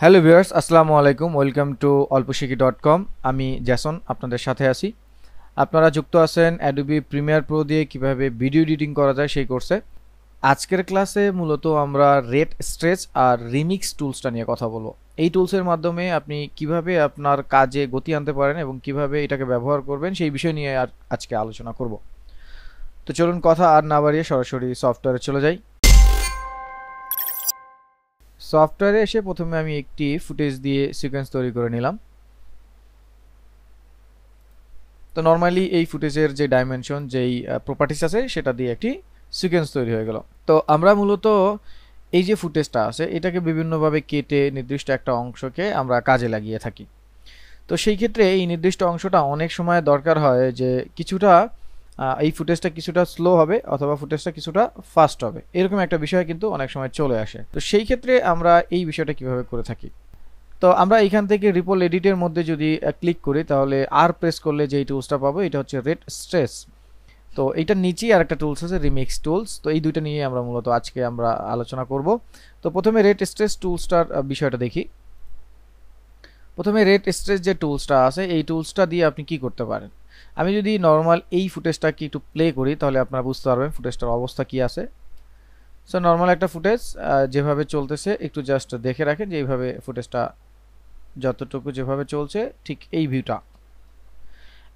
Hello viewers, আসসালামু আলাইকুম। Welcome to olposhikhi.com। আমি জ্যাসন আপনাদের সাথে আছি। আপনারা যুক্ত আছেন অ্যাডোবি প্রিমিয়ার প্রো দিয়ে কিভাবে ভিডিও এডিটিং করা যায় সেই কোর্সে। আজকের ক্লাসে মূলত আমরা রেট স্ট্রেচ আর রিমিক্স টুলসটা নিয়ে কথা বলবো। এই টুলসের মাধ্যমে আপনি কিভাবে আপনার কাজে গতি আনতে পারেন এবং কিভাবে এটাকে ব্যবহার করবেন সেই বিষয় নিয়ে আজকে আলোচনা করব। তো চলুন কথা আর না বাড়িয়ে সরাসরি সফটওয়্যারে চলে যাই। সফটওয়্যারে এসে প্রথমে আমি একটি ফুটেজ দিয়ে সিকোয়েন্স তৈরি করে নিলাম। তো নর্মালি এই ফুটেজের যে ডাইমেনশন যেই প্রপার্টিস আছে সেটা দিয়ে একটি সিকোয়েন্স তৈরি হয়ে গেল। তো আমরা মূলত এই যে ফুটেজটা আছে এটাকে বিভিন্নভাবে কেটে নির্দিষ্ট একটা অংশকে আমরা কাজে লাগিয়ে থাকি। তো সেই ক্ষেত্রে এই নির্দিষ্ট অংশটা অনেক সময় দরকার হয় যে কিছুটা এই ফুটেজটা কিছুটা স্লো হবে অথবা ফুটেজটা কিছুটা ফাস্ট হবে, এরকম একটা বিষয় কিন্তু অনেক সময় চলে আসে। তো সেই ক্ষেত্রে আমরা এই বিষয়টা কিভাবে করে থাকি, তো আমরা এখান থেকে রিপল এডিটের মধ্যে যদি ক্লিক করি তাহলে আর প্রেস করলে যেই টুলসটা পাবো এটা হচ্ছে রেট স্ট্রেস। তো এইটার নিচেই আর একটা টুলস আছে রিমিক্স টুলস। তো এই দুইটা নিয়ে আমরা মূলত আজকে আমরা আলোচনা করব। তো প্রথমে রেট স্ট্রেস টুলসটার বিষয়টা দেখি। প্রথমে রেট স্ট্রেস যে টুলসটা আছে এই টুলসটা দিয়ে আপনি কি করতে পারেন। আমি যদি নর্মাল এই ফুটেজটাকে একটু প্লে করি তাহলে আপনারা বুঝতে পারবেন ফুটেজটার অবস্থা কি আছে। সো নর্মাল একটা ফুটেজ যেভাবে চলতেছে একটু জাস্ট দেখে রাখেন যে এইভাবে ফুটেজটা যতটুকু যেভাবে চলছে ঠিক এই ভিউটা।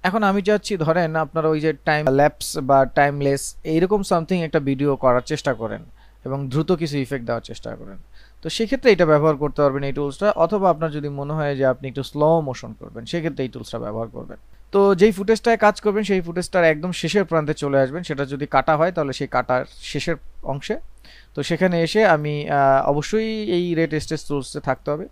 এখন আমি চাচ্ছি ধরেন আপনারা ওই যে টাইম ল্যাপস বা টাইমলেস এইরকম সামথিং একটা ভিডিও করার চেষ্টা করেন এবং দ্রুত কিছু ইফেক্ট দেওয়ার চেষ্টা করেন। তো সেক্ষেত্রে এটা ব্যবহার করতে পারবেন এই টুলসটা, অথবা আপনার যদি মনে হয় যে আপনি একটু স্লো মোশন করবেন সেক্ষেত্রে এই টুলসটা ব্যবহার করবেন। তো যেই ফুটেজটায় কাজ করবেন সেই ফুটেজটার একদম শেষের প্রান্তে চলে আসবেন, সেটা যদি কাটা হয় তাহলে সেই কাটার শেষের অংশে। তো সেখানে এসে আমি অবশ্যই এই রেট স্ট্রেস টুলসে থাকতে হবে।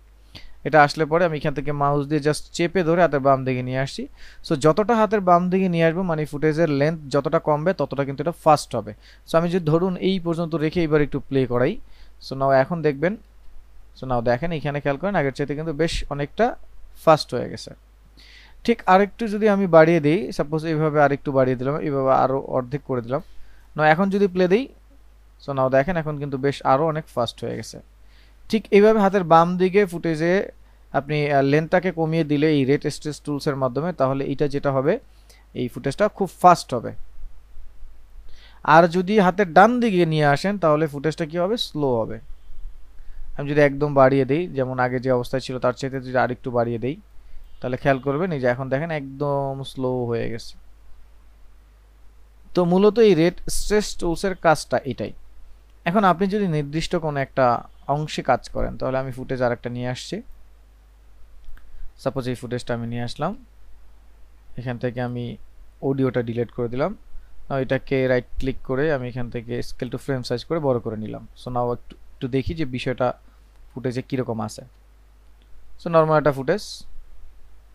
এটা আসলে পরে আমি এখান থেকে মাউস দিয়ে জাস্ট চেপে ধরে হাতের বাম দিকে নিয়ে আসছি। সো যতটা হাতের বাম দিকে নিয়ে আসবো মানে ফুটেজের লেন্থ যতটা কমবে ততটা কিন্তু এটা ফাস্ট হবে। সো আমি যদি ধরুন এই পর্যন্ত রেখে এবার একটু প্লে করাই। সো নাও এখন দেখবেন, সো নাও দেখেন এখানে খেয়াল করেন আগের চাইতে কিন্তু বেশ অনেকটা ফাস্ট হয়ে গেছে। ঠিক আরেকটু যদি আমি বাড়িয়ে দিই, সাপোজ এইভাবে আরেকটু বাড়িয়ে দিলাম, এইভাবে আরও অর্ধেক করে দিলাম। না এখন যদি প্লে দিই, সো নাও দেখেন এখন কিন্তু বেশ আরও অনেক ফাস্ট হয়ে গেছে। ঠিক এইভাবে হাতের বাম দিকে ফুটেজে আপনি লেন্থটাকে কমিয়ে দিলে এই রেট স্ট্রেস টুলসের মাধ্যমে, তাহলে এটা যেটা হবে এই ফুটেজটা খুব ফাস্ট হবে। আর যদি হাতের ডান দিকে নিয়ে আসেন তাহলে ফুটেজটা কি হবে, স্লো হবে। আমি যদি একদম বাড়িয়ে দিই, যেমন আগে যে অবস্থায় ছিল তার চাইতে যদি আরেকটু বাড়িয়ে দিই তাহলে খেয়াল করবেন এই যে এখন দেখেন একদম স্লো হয়ে গেছে। তো মূলত এই রেট স্ট্রেস টুলসের কাজটা এটাই। এখন আপনি যদি নির্দিষ্ট কোনো একটা অংশে কাজ করেন তাহলে আমি ফুটেজ আরেকটা নিয়ে আসছি। সাপোজ এই ফুটেজটা আমি নিয়ে আসলাম, এখান থেকে আমি অডিওটা ডিলিট করে দিলাম। নাও এটাকে রাইট ক্লিক করে আমি এখান থেকে স্কেল টু ফ্রেম সাইজ করে বড় করে নিলাম। সো নাও একটু দেখি যে বিষয়টা ফুটেজে কীরকম আছে। সো নর্মাল একটা ফুটেজ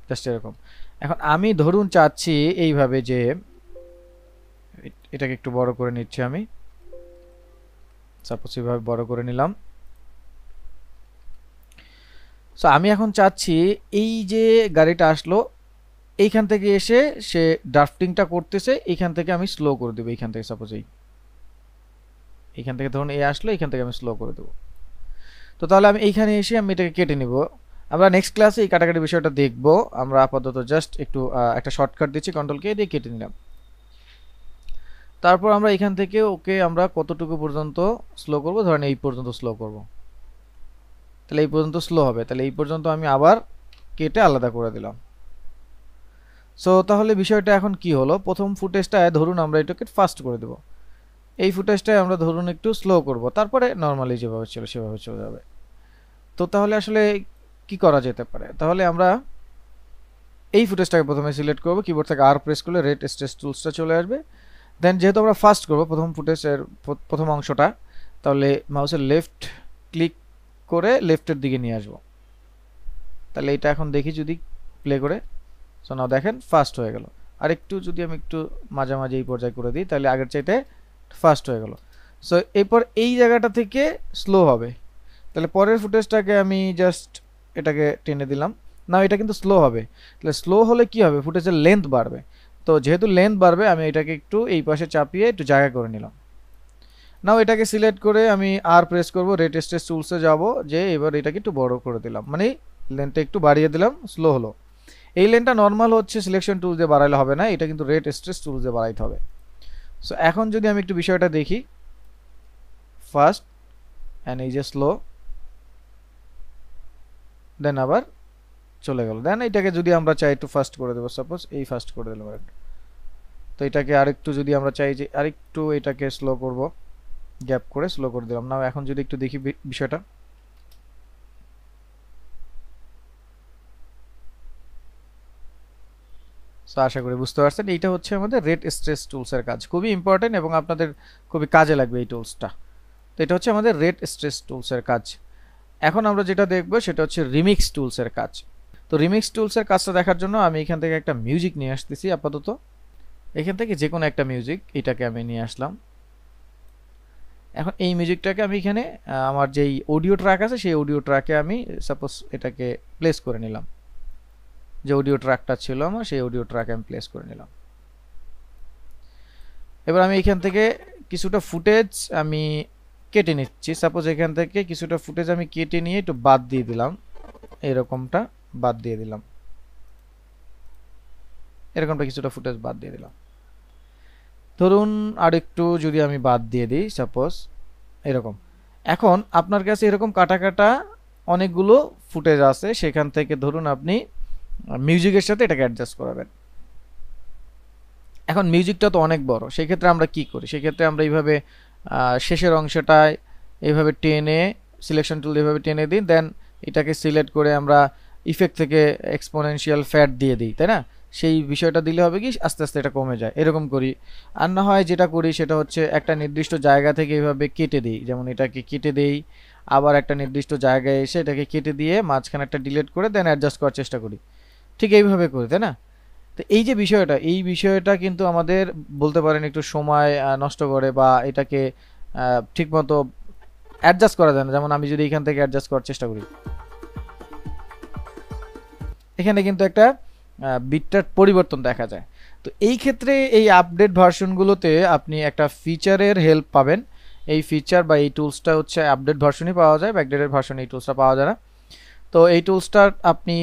জাস্ট এরকম। এখন আমি ধরুন চাচ্ছি এইভাবে যে এটাকে একটু বড় করে নিচ্ছি আমি, সাপোজ এইভাবে বড় করে নিলাম। সো আমি এখন চাচ্ছি এই যে গাড়িটা আসলো এইখান থেকে এসে সে ড্রাফটিংটা করতেছে, এইখান থেকে আমি স্লো করে দেবো। এইখান থেকে সাপোজ এইখান থেকে ধরুন এই আসলো, এইখান থেকে আমি স্লো করে দেবো। তো তাহলে আমি এইখানে এসে আমি এটাকে কেটে নিব। আমরা নেক্সট ক্লাসে এই কাটাকাটি বিষয়টা দেখবো। আমরা আপাতত জাস্ট একটু একটা শর্টকাট দিচ্ছি, কন্ট্রোল কে দিয়ে কেটে নিলাম। তারপর আমরা এখান থেকে ওকে আমরা কতটুকু পর্যন্ত স্লো করব, ধরেন এই পর্যন্ত স্লো করব। তাহলে এই পর্যন্ত স্লো হবে, তাহলে এই পর্যন্ত আমি আবার কেটে আলাদা করে দিলাম। সো তাহলে বিষয়টা এখন কি হলো, প্রথম ফুটেজটায় ধরুন আমরা এটাকে ফাস্ট করে দেব, এই ফুটেজটায় আমরা ধরুন একটু স্লো করব, তারপরে নর্মালি যেভাবে ছিল সেভাবে চলে যাবে। তো তাহলে আসলে কি করা যেতে পারে, তাহলে আমরা এই ফুটেজটাকে প্রথমে সিলেক্ট করব, কিবোর্ড থেকে আর প্রেস করলে রেট স্ট্রেস টুলসটা চলে আসবে। দেন যেহেতু আমরা ফাস্ট করব প্রথম ফুটেজের প্রথম অংশটা, তাহলে মাউসের লেফট ক্লিক করে লেফটের দিকে নিয়ে আসব। তাহলে এটা এখন দেখি যদি প্লে করে, সো নাও দেখেন ফাস্ট হয়ে গেল। আর একটু যদি আমি একটু মাঝামাঝি এই পর্যায়ে করে দিই তাহলে আগের চাইতে ফাস্ট হয়ে গেল। সো এরপর এই জায়গাটা থেকে স্লো হবে। তাহলে পরের ফুটেজটাকে আমি জাস্ট এটাকে টেনে দিলাম, না এটা কিন্তু স্লো হবে। তাহলে স্লো হলে কি হবে, ফুটেজের লেন্থ বাড়বে। তো যেহেতু লেন্থ বাড়বে আমি এটাকে একটু এই পাশে চাপিয়ে একটু জায়গা করে নিলাম। নাও এটাকে সিলেক্ট করে আমি আর প্রেস করব, রেট স্ট্রেস টুলসে যাব, যে এবার এটাকে একটু বড় করে দিলাম, মানে লেনটা একটু বাড়িয়ে দিলাম, স্লো হলো। এই লেনটা নর্মাল হচ্ছে সিলেকশন টুল দিয়ে বাড়াইলে হবে না, এটা কিন্তু রেট স্ট্রেস টুল দিয়ে বাড়াইতে হবে। সো এখন যদি আমি একটু বিষয়টা দেখি, ফার্স্ট অ্যান্ড এই যে স্লো, দেন আবার চলে গেল। দেন এটাকে যদি আমরা চাই একটু ফাস্ট করে দেবো, সাপোজ এই ফাস্ট করে দিলাম। তো এটাকে আরেকটু যদি আমরা চাই যে আরেকটু এটাকে স্লো করব, গ্যাপ করে স্লো করে দিলাম। নাও এখন যদি একটু দেখি বিষয়টা, সো আশা করি বুঝতে পারছেন এইটা হচ্ছে আমাদের রেট স্ট্রেস টুলসের কাজ, খুবই ইম্পর্টেন্ট এবং আপনাদের খুবই কাজে লাগবে এই টুলসটা। তো এটা হচ্ছে আমাদের রেট স্ট্রেস টুলসের কাজ। এখন আমরা যেটা দেখব সেটা হচ্ছে রিমিক্স টুলসের কাজ। তো রিমিক্স টুলসের কাজটা দেখার জন্য আমি এখান থেকে একটা মিউজিক নিয়ে আসতেছি আপাতত। এখান থেকে যে কোনো একটা মিউজিক এটাকে আমি নিয়ে আসলাম। এখন এই মিউজিকটাকে আমি এখানে আমার যেই অডিও ট্র্যাক আছে সেই অডিও ট্র্যাকে আমি সাপোজ এটাকে প্লেস করে নিলাম, যে অডিও ট্র্যাকটা ছিল আমার সেই অডিও ট্র্যাকে আমি প্লেস করে নিলাম। এবার আমি এখান থেকে কিছুটা ফুটেজ আমি কেটে নিচ্ছি। সাপোজ এখান থেকে কিছুটা ফুটেজ আমি কেটে নিয়ে একটু বাদ দিয়ে দিলাম, এরকমটা বাদ দিয়ে দিলাম, এরকমটা কিছুটা ফুটেজ বাদ দিয়ে দিলাম। ধরুন আর একটু যদি আমি বাদ দিয়ে দিই, সাপোজ এরকম। এখন আপনার কাছে এরকম কাটা কাটা অনেকগুলো ফুটেজ আছে, সেখান থেকে ধরুন আপনি মিউজিকের সাথে এটাকে অ্যাডজাস্ট করাবেন। এখন মিউজিকটা তো অনেক বড়, সেই ক্ষেত্রে আমরা কি করি, সেই ক্ষেত্রে আমরা এইভাবে শেষের অংশটায় এইভাবে টেনে, সিলেকশন টুল এইভাবে টেনে দিই, দেন এটাকে সিলেক্ট করে আমরা ইফেক্ট থেকে এক্সপোনেনশিয়াল ফ্যাট দিয়ে দিই, তাই না? সেই বিষয়টা দিলে হবে কি আস্তে আস্তে এটা কমে যায়, এরকম করি। আর না হয় যেটা করি সেটা হচ্ছে একটা নির্দিষ্ট জায়গা থেকে এইভাবে কেটে দিই, যেমন এটাকে কেটে দেই, আবার একটা নির্দিষ্ট জায়গায় এসে এটাকে কেটে দিয়ে মাঝখানে একটা ডিলিট করে দেন অ্যাডজাস্ট করার চেষ্টা করি, ঠিক এইভাবে করি, তাই না? তো এই যে বিষয়টা, এই বিষয়টা কিন্তু আমাদের বলতে পারেন একটু সময় নষ্ট করে, বা এটাকে ঠিকমতো অ্যাডজাস্ট করা যায় না। যেমন আমি যদি এখান থেকে অ্যাডজাস্ট করার চেষ্টা করি, এখানে কিন্তু একটা বিটটার পরিবর্তন দেখা যায়। তো এই ক্ষেত্রে এই আপডেট ভার্সনগুলোতে আপনি একটা ফিচারের হেল্প পাবেন। এই ফিচার বা এই টুলসটা হচ্ছে আপডেট ভার্সনই পাওয়া যায়, ব্যাকডেটেড ভার্সন এই টুলসটা পাওয়া যায় না। তো এই টুলসটা আপনি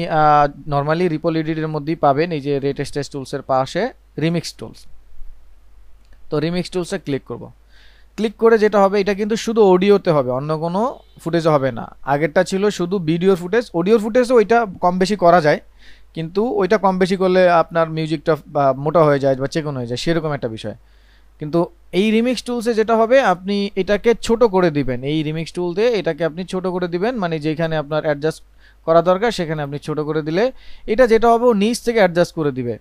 নর্মালি রিপোলিডির মধ্যেই পাবেন, এই যে রেট স্ট্রেস টুলসের পাশে রিমিক্স টুলস। তো রিমিক্স টুলসে ক্লিক করব, ক্লিক করে যেটা হবে, এটা কিন্তু শুধু অডিওতে হবে, অন্য কোনো ফুটেজে হবে না। আগেরটা ছিল শুধু ভিডিওর ফুটেজ, অডিওর ফুটেজও ওইটা কম বেশি করা যায়, কিন্তু ওইটা কম বেশি করলে আপনার মিউজিকটা মোটা হয়ে যায় বা চেকন হয়ে যায়, সেরকম একটা বিষয়। কিন্তু এই রিমিক্স টুলসে যেটা হবে, আপনি এটাকে ছোট করে দিবেন, এই রিমিক্স টুল দিয়ে এটাকে আপনি ছোট করে দিবেন, মানে যেখানে আপনার অ্যাডজাস্ট করা দরকার সেখানে আপনি ছোট করে দিলে এটা যেটা হবে ও নিচ থেকে অ্যাডজাস্ট করে দিবে,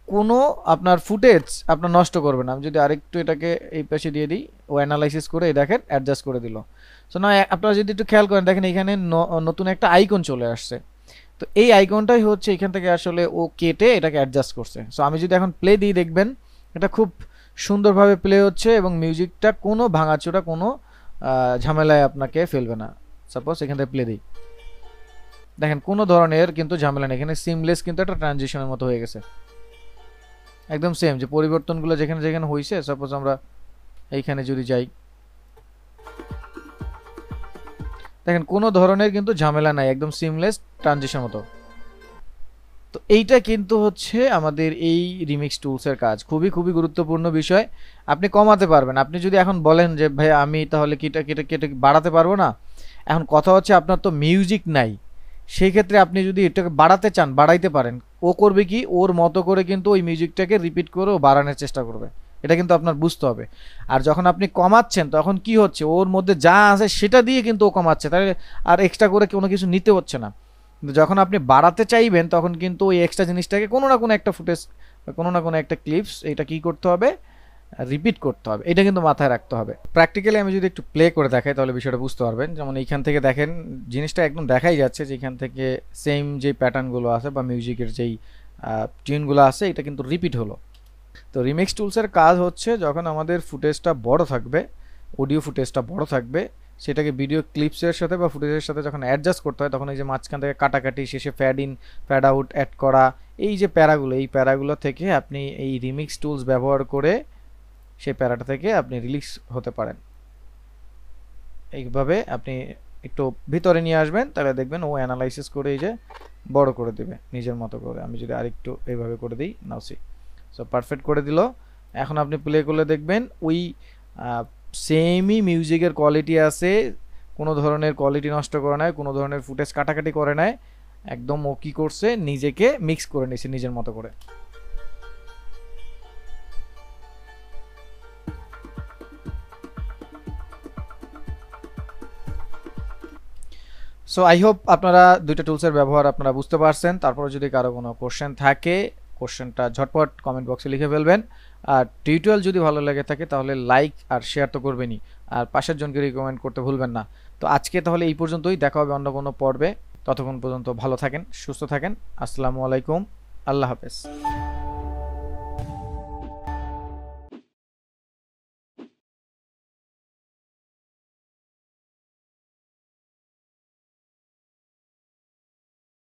কোনো আপনার ফুটেজ আপনার নষ্ট করবে না। আমি যদি আরেকটু এটাকে এই পাশে দিয়ে দিই, ও অ্যানালাইসিস করে দেখেন অ্যাডজাস্ট করে দিল। সো না, আপনারা যদি একটু খেয়াল করেন দেখেন এখানে নতুন একটা আইকন চলে আসছে। তো এই আইকনটাই হচ্ছে এখান থেকে আসলে ও কেটে এটাকে অ্যাডজাস্ট করছে। সো আমি যদি এখন প্লে দিই, দেখবেন এটা খুব সুন্দরভাবে প্লে হচ্ছে এবং মিউজিকটা কোনো ভাঙাচোরা, কোনো ঝামেলায় আপনাকে ফেলবে না। সাপোজ এখান থেকে প্লে দিই, দেখেন কোনো ধরনের কিন্তু ঝামেলা নেই, এখানে সিমলেস কিন্তু একটা ট্রানজিশনের মতো হয়ে গেছে, একদম সেম যে পরিবর্তনগুলো যেখানে যেখানে হয়েছে। সাপোজ আমরা এইখানে যদি যাই, দেখেন কোনো ধরনের কিন্তু ঝামেলা নাই, একদম সিমলেস ট্রানজিশন মতো। তো এইটা কিন্তু হচ্ছে আমাদের এই রিমিক্স টুলসের কাজ, খুবই খুবই গুরুত্বপূর্ণ বিষয়। আপনি কমাতে পারবেন, আপনি যদি এখন বলেন যে ভাই আমি তাহলে কিটা কেটে কেটে বাড়াতে পারবো না, এখন কথা হচ্ছে আপনার তো মিউজিক নাই, সেই ক্ষেত্রে আপনি যদি এটাকে বাড়াতে চান বাড়াইতে পারেন। ও করবে কি, ওর মতো করে কিন্তু ওই মিউজিকটাকে রিপিট করে ও বাড়ানোর চেষ্টা করবে, এটা কিন্তু আপনার বুঝতে হবে। আর যখন আপনি কমাচ্ছেন তখন কি হচ্ছে, ওর মধ্যে যা আছে সেটা দিয়ে কিন্তু ও কমাচ্ছে, তাহলে আর এক্সট্রা করে কোনো কিছু নিতে হচ্ছে না। কিন্তু যখন আপনি বাড়াতে চাইবেন তখন কিন্তু ওই এক্সট্রা জিনিসটাকে কোনো না কোনো একটা ফুটেজ, কোনো না কোনো একটা ক্লিপস, এটা কি করতে হবে, রিপিট করতে হবে, এটা কিন্তু মাথায় রাখতে হবে। প্র্যাকটিক্যালি আমি যদি একটু প্লে করে দেখাই তাহলে বিষয়টা বুঝতে পারবেন। যেমন এইখান থেকে দেখেন জিনিসটা একদম দেখাই যাচ্ছে যে এখান থেকে সেম যে প্যাটার্নগুলো আছে বা মিউজিকের যেই টিউনগুলো আছে এটা কিন্তু রিপিট হলো। তো রিমিক্স টুলসের কাজ হচ্ছে যখন আমাদের ফুটেজটা বড় থাকবে, অডিও ফুটেজটা বড় থাকবে, সেটাকে ভিডিও ক্লিপসের সাথে বা ফুটেজের সাথে যখন অ্যাডজাস্ট করতে হয় তখন এই যে মাঝখান থেকে কাটাকাটি, শেষে fade in fade out add করা, এই যে প্যারাগুলো, এই প্যারাগুলো থেকে আপনি এই রিমিক্স টুলস ব্যবহার করে সেই প্যারাটা থেকে আপনি রিলিজ হতে পারেন। এইভাবে আপনি একটু ভিতরে নিয়ে আসবেন, তাহলে দেখবেন ও অ্যানালাইসিস করে এই যে বড় করে দেবে নিজের মতো করে। আমি যদি আরেকটু এইভাবে করে দিই, নাও সি, সো পারফেক্ট করে দিল। এখন আপনি প্লে করলে দেখবেন ওই সেমই মিউজিকের কোয়ালিটি আছে, কোনো ধরনের কোয়ালিটি নষ্ট করে নাই, কোনো ধরনের ফুটেজ কাটাকাটি করে নাই, একদম ও কি করছে, নিজেকে মিক্স করে নিছে নিজের মতো করে। সো আই হোপ আপনারা দুইটা টুলসের ব্যবহার আপনারা বুঝতে পারছেন। তারপরে যদি কারো কোনো কোশ্চেন থাকে, কোশ্চেনটা ঝটপট কমেন্ট বক্সে লিখে ফেলবেন। আর টিউটোরিয়াল যদি ভালো লেগে থাকে তাহলে লাইক আর শেয়ার তো করবেনই, আর পাশের জনকে রিকমেন্ড করতে ভুলবেন না। তো আজকে তাহলে এই পর্যন্তই, দেখা হবে অন্য কোনো পর্বে। ততক্ষণ পর্যন্ত ভালো থাকেন, সুস্থ থাকেন। আসসালামু আলাইকুম, আল্লাহ হাফেজ।